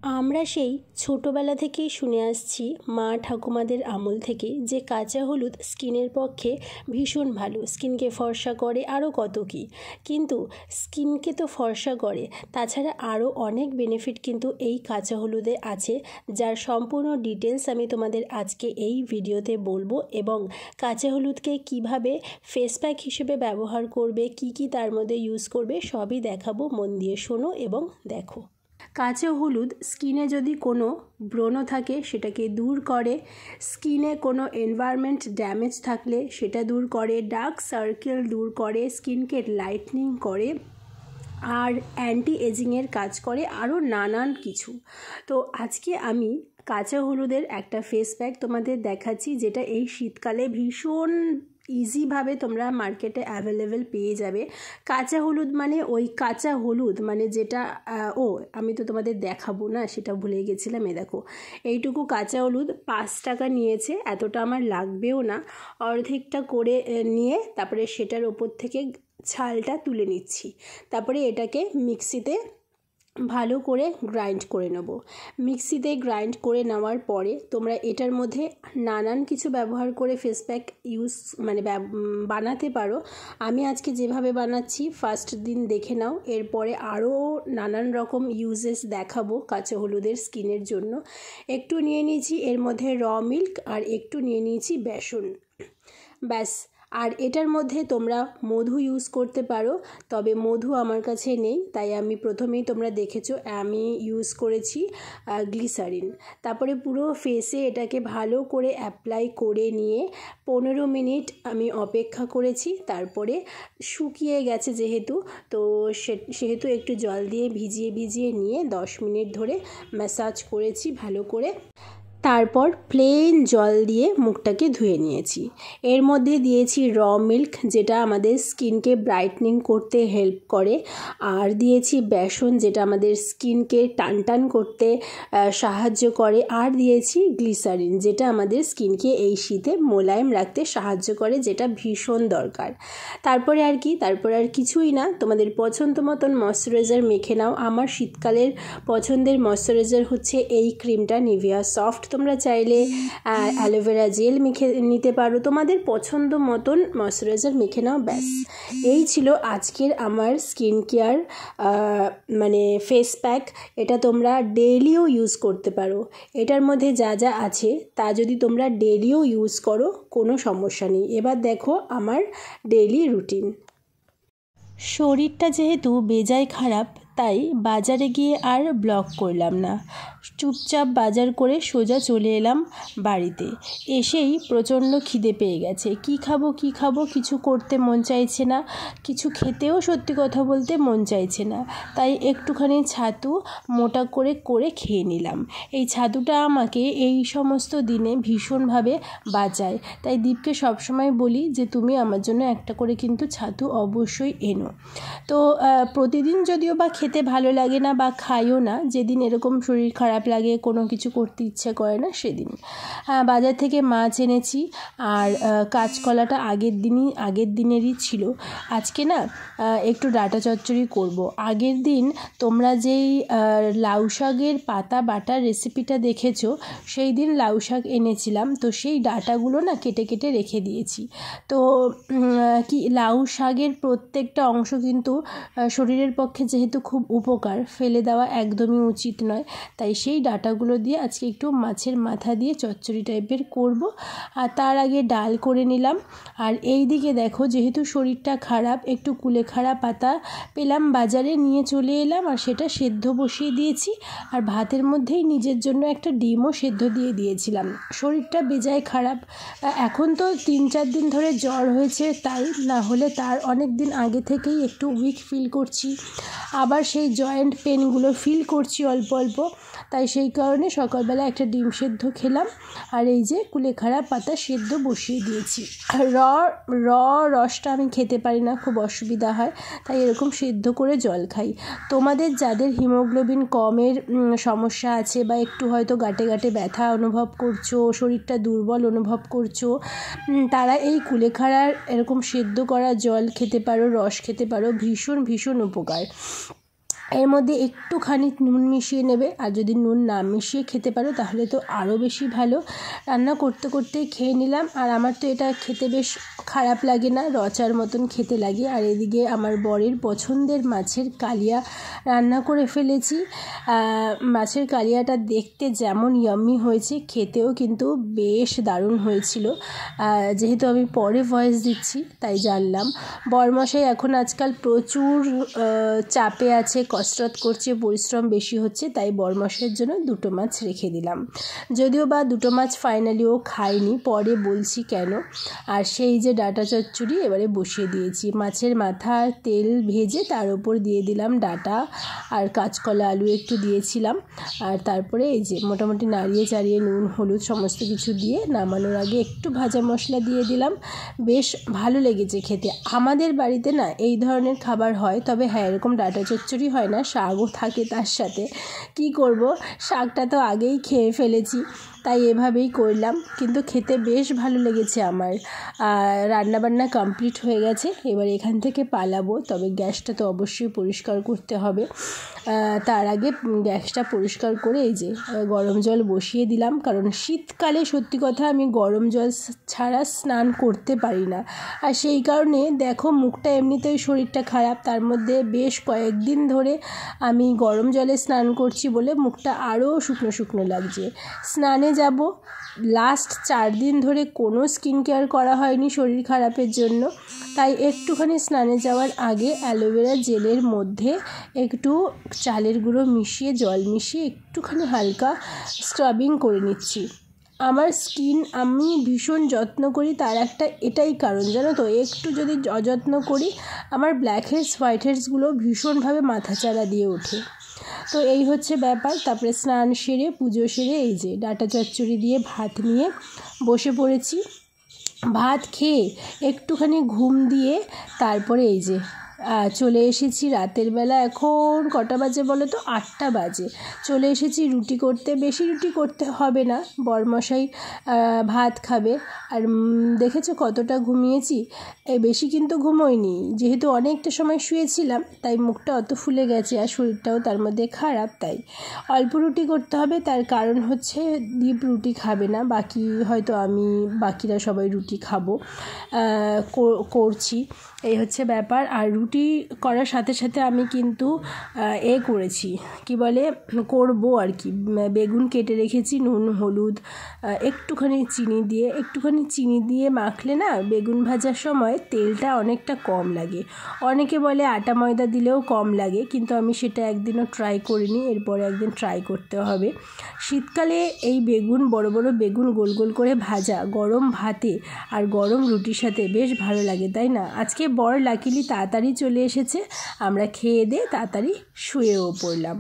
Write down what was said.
আমরা সেই ছোটোবেলা থেকেই শুনে আসছি মা ঠাকুমাদের আমল থেকে যে কাঁচা হলুদ স্কিনের পক্ষে ভীষণ ভালো, স্কিনকে ফর্সা করে, আরও কত কী। কিন্তু স্কিনকে তো ফর্সা করে, তাছাড়া আরও অনেক বেনিফিট কিন্তু এই কাঁচা হলুদে আছে, যার সম্পূর্ণ ডিটেলস আমি তোমাদের আজকে এই ভিডিওতে বলবো। এবং কাঁচা হলুদকে কিভাবে ফেস প্যাক হিসেবে ব্যবহার করবে, কি কি তার মধ্যে ইউজ করবে, সবই দেখাবো। মন দিয়ে শোনো এবং দেখো। কাঁচা হলুদ স্কিনে যদি কোনো ব্রণ থাকে সেটাকে দূর করে, স্কিনে কোনো এনভায়রনমেন্ট ড্যামেজ থাকলে সেটা দূর করে, ডার্ক সার্কেল দূর করে, স্কিনকে লাইটনিং করে, আর অ্যান্টি এজিংয়ের কাজ করে, আরও নানান কিছু। তো আজকে আমি কাঁচা হলুদের একটা ফেস প্যাক তোমাদের দেখাচ্ছি, যেটা এই শীতকালে ভীষণ ইজিভাবে তোমরা মার্কেটে অ্যাভেলেবেল পেয়ে যাবে। কাঁচা হলুদ মানে ওই কাঁচা হলুদ মানে যেটা আমি তো তোমাদের দেখাবো না, সেটা ভুলে গেছিলাম। দেখো, এইটুকু কাঁচা হলুদ 5 টাকা নিয়েছে, এতটা আমার লাগবেও না। অর্ধেকটা করে নিয়ে তারপরে সেটার ওপর থেকে ছালটা তুলে নিচ্ছি। তারপরে এটাকে মিক্সিতে ভালো করে গ্রাইন্ড করে নেব। মিক্সিতে গ্রাইন্ড করে নেওয়ার পরে তোমরা এটার মধ্যে নানান কিছু ব্যবহার করে ফেস প্যাক বানাতে পারো। আমি আজকে যেভাবে বানাচ্ছি ফার্স্ট দিন দেখে নাও, এরপরে আরও নানান রকম ইউজেস দেখাবো কাঁচা হলুদের স্কিনের জন্য। একটু নিয়ে নিয়েছি এর মধ্যে র মিল্ক, আর একটু নিয়ে নিয়েছি বেসন, ব্যাস। আর এটার মধ্যে তোমরা মধু ইউজ করতে পারো, তবে মধু আমার কাছে নেই, তাই আমি প্রথমেই তোমরা দেখেছো আমি ইউজ করেছি গ্লিসারিন। তারপরে পুরো ফেসে এটাকে ভালো করে অ্যাপ্লাই করে নিয়ে 15 মিনিট আমি অপেক্ষা করেছি। তারপরে শুকিয়ে গেছে সেহেতু একটু জল দিয়ে ভিজিয়ে নিয়ে 10 মিনিট ধরে ম্যাসাজ করেছি ভালো করে। তারপর প্লেন জল দিয়ে মুখটাকে ধুয়ে নিয়েছি। এর মধ্যে দিয়েছি র মিল্ক, যেটা আমাদের স্কিনকে ব্রাইটনিং করতে হেল্প করে, আর দিয়েছি বেসন, যেটা আমাদের স্কিনকে টানটান করতে সাহায্য করে, আর দিয়েছি গ্লিসারিন, যেটা আমাদের স্কিনকে এই শীতে মোলায়েম রাখতে সাহায্য করে, যেটা ভীষণ দরকার। তারপরে আর কিছুই না, তোমাদের পছন্দ মতন ময়শ্চারাইজার মেখে নাও। আমার শীতকালের পছন্দের ময়শ্চারাইজার হচ্ছে এই ক্রিমটা, নিভিয়া সফট। তোমরা চাইলে অ্যালোভেরা জেল মেখে নিতে পারো, তোমাদের পছন্দ মতন ময়শ্চারাইজার মেখে নাও, ব্যাস। এই ছিল আজকের আমার স্কিন কেয়ার ফেস প্যাক। এটা তোমরা ডেইলিও ইউজ করতে পারো। এটার মধ্যে যা যা আছে তা যদি তোমরা ডেইলিও ইউজ করো কোনো সমস্যা নেই। এবার দেখো আমার ডেইলি রুটিন। শরীরটা যেহেতু বেজায় খারাপ, তাই বাজারে গিয়ে আর ব্লগ করলাম না, চুপচাপ বাজার করে সোজা চলে এলাম বাড়িতে। এসেই প্রচণ্ড খিদে পেয়ে গেছে, কি খাবো কিছু করতে মন চাইছে না, কিছু খেতেও সত্যি কথা বলতে মন চাইছে না। তাই একটুখানি ছাতু মোটা করে খেয়ে নিলাম। এই ছাতুটা আমাকে এই সমস্ত দিনে ভীষণভাবে বাঁচায়, তাই দীপকে সবসময় বলি যে তুমি আমার জন্য একটা করে কিন্তু ছাতু অবশ্যই এনো। তো প্রতিদিন যদিও বা খেতে ভালো লাগে না বা খাইও না, যেদিন এরকম শরীর খারাপ লাগে কোনো কিছু করতে ইচ্ছে করে না সেদিন। বাজার থেকে মাছ এনেছি, আর কাঁচকলাটা আগের দিনেরই ছিল। আজকে না একটু ডাঁটা চচ্চড়ি করব। আগের দিন তোমরা যেই লাউ শাকের পাতা বাটার রেসিপিটা দেখেছো, সেই দিন লাউ শাক এনেছিলাম, তো সেই ডাঁটাগুলো না কেটে রেখে দিয়েছি। তো লাউ শাকের প্রত্যেকটা অংশ কিন্তু শরীরের পক্ষে যেহেতু খুব উপকার, ফেলে দেওয়া একদমই উচিত নয়। তাই সেই ডাঁটাগুলো দিয়ে আজকে একটু মাছের মাথা দিয়ে চচ্চড়ি টাইপের করব। আর তার আগে ডাল করে নিলাম। আর এই দিকে দেখো, যেহেতু শরীরটা খারাপ, একটু কুলেখাড়া পাতা পেলাম বাজারে, নিয়ে চলে এলাম, আর সেটা সেদ্ধ বসিয়ে দিয়েছি। আর ভাতের মধ্যেই নিজের জন্য একটা ডিমও সেদ্ধ দিয়ে দিয়েছিলাম। শরীরটা বেজায় খারাপ, এখন তো 3-4 দিন ধরে জ্বর হয়েছে, তাই না হলে তার অনেক দিন আগে থেকেই একটু উইক ফিল করছি, আবার সেই জয়েন্ট পেনগুলো ফিল করছি অল্প অল্প। তাই সেই কারণে সকালবেলা একটা ডিম সেদ্ধ খেলাম, আর এই যে কুলেখাড়া পাতা সেদ্ধ বসিয়ে দিয়েছি। রসটা আমি খেতে পারি না, খুব অসুবিধা হয়, তাই এরকম সেদ্ধ করে জল খাই। তোমাদের যাদের হিমোগ্লোবিন কমের সমস্যা আছে, বা একটু হয়তো গাঁটে ব্যথা অনুভব করছো, শরীরটা দুর্বল অনুভব করছো, তারা এই কুলেখাড়ার এরকম সেদ্ধ করা জল খেতে পারো, রস খেতে পারো, ভীষণ উপকার। এর মধ্যে একটুখানি নুন মিশিয়ে নেবে, আর যদি নুন না মিশিয়ে খেতে পারো তাহলে তো আরও বেশি ভালো। রান্না করতে করতেই খেয়ে নিলাম, আর আমার তো এটা খেতে বেশ খারাপ লাগে না, রচার মতন খেতে লাগে। আর এদিকে আমার বরের পছন্দের মাছের কালিয়া রান্না করে ফেলেছি। মাছের কালিয়াটা দেখতে যেমন ইয়াম্মি হয়েছে, খেতেও কিন্তু বেশ দারুণ হয়েছিল। যেহেতু আমি পরে ভয়েস দিচ্ছি তাই জানলাম। বরমশাই এখন আজকাল প্রচুর চাপে আছে, কসরত করছে, পরিশ্রম বেশি হচ্ছে, তাই বরমশাইয়ের জন্য 2টো মাছ রেখে দিলাম। যদিও বা 2টো মাছ ফাইনালি ও খায়নি, পরে বলছি কেন। আর সেই যে ডাঁটা চচ্চড়ি এবারে বসিয়ে দিয়েছি। মাছের মাথা তেল ভেজে তার উপর দিয়ে দিলাম ডাঁটা, আর কাঁচকলা আলু একটু দিয়েছিলাম। আর তারপরে এই যে মোটামুটি নাড়িয়ে চাড়িয়ে নুন হলুদ সমস্ত কিছু দিয়ে নামানোর আগে একটু ভাজা মশলা দিয়ে দিলাম। বেশ ভালো লেগেছে খেতে। আমাদের বাড়িতে না এই ধরনের খাবার হয়, তবে হ্যাঁ এরকম ডাঁটা চচ্চড়ি হয় না, শাকও থাকে তার সাথে। কি করব, শাকটা তো আগেই খেয়ে ফেলেছি, তাই এভাবেই করলাম, কিন্তু খেতে বেশ ভালো লেগেছে আমার। রান্নাবান্না কমপ্লিট হয়ে গেছে, এবার এখান থেকে পালাবো, তবে গ্যাসটা তো অবশ্যই পরিষ্কার করতে হবে। তার আগে গ্যাসটা পরিষ্কার করে এই যে গরম জল বসিয়ে দিলাম, কারণ শীতকালে সত্যি কথা আমি গরম জল ছাড়া স্নান করতে পারি না। আর সেই কারণে দেখো মুখটা এমনিতেই শরীরটা খারাপ, তার মধ্যে বেশ কয়েকদিন ধরে আমি গরম জলে স্নান করছি বলে মুখটা আরও শুকনো শুকনো লাগছে। স্নানে যাব, লাস্ট 4 দিন ধরে কোনো স্কিন কেয়ার করা হয়নি শরীর খারাপের জন্য, তাই একটুখানি স্নানে যাওয়ার আগে অ্যালোভেরা জেলের মধ্যে একটু চালের গুঁড়ো মিশিয়ে জল মিশিয়ে একটুখানি হালকা স্ক্রাবিং করে নিচ্ছি। আমার স্কিন আমি ভীষণ যত্ন করি, তার একটা এটাই কারণ জানো তো, একটু যদি অযত্ন করি আমার ব্ল্যাক হেডস হোয়াইট হেডসগুলো ভীষণভাবে মাথাচাড়া দিয়ে ওঠে। তো এই হচ্ছে ব্যাপার। তারপরে স্নান সেরে পুজো সেরে এই যে ডাঁটা চচ্চড়ি দিয়ে ভাত নিয়ে বসে পড়েছি। ভাত খেয়ে একটুখানি ঘুম দিয়ে তারপরে এই যে চলে এসেছি রাতের বেলা। এখন কটা বাজে বলো তো? 8টা বাজে। চলে এসেছি রুটি করতে। বেশি রুটি করতে হবে না, বরমশাই ভাত খাবে। আর দেখেছো কতটা ঘুমিয়েছি? বেশি কিন্তু ঘুমোইনি, যেহেতু অনেকটা সময় শুয়েছিলাম তাই মুখটা অত ফুলে গেছে, আর শরীরটাও তার মধ্যে খারাপ, তাই অল্প রুটি করতে হবে। তার কারণ হচ্ছে দীপ রুটি খাবে না, বাকিরা সবাই রুটি খাবো করছি, এই হচ্ছে ব্যাপার। আর রুটি করার সাথে সাথে আমি কিন্তু করেছি, কি বলে করবো আর কি, বেগুন কেটে রেখেছি নুন হলুদ একটুখানি চিনি দিয়ে মাখলে না বেগুন ভাজার সময় তেলটা অনেকটা কম লাগে। অনেকে বলে আটা ময়দা দিলেও কম লাগে, কিন্তু আমি সেটা একদিনও ট্রাই করিনি, এরপরে একদিন ট্রাই করতে হবে। শীতকালে এই বেগুন বড় বড় বেগুন গোল গোল করে ভাজা গরম ভাতে আর গরম রুটির সাথে বেশ ভালো লাগে, তাই না? আজকে বর লাকিলি তাড়াতাড়ি চলে এসেছে, আমরা খেয়ে দিয়ে তাড়াতাড়ি শুয়েও পড়লাম।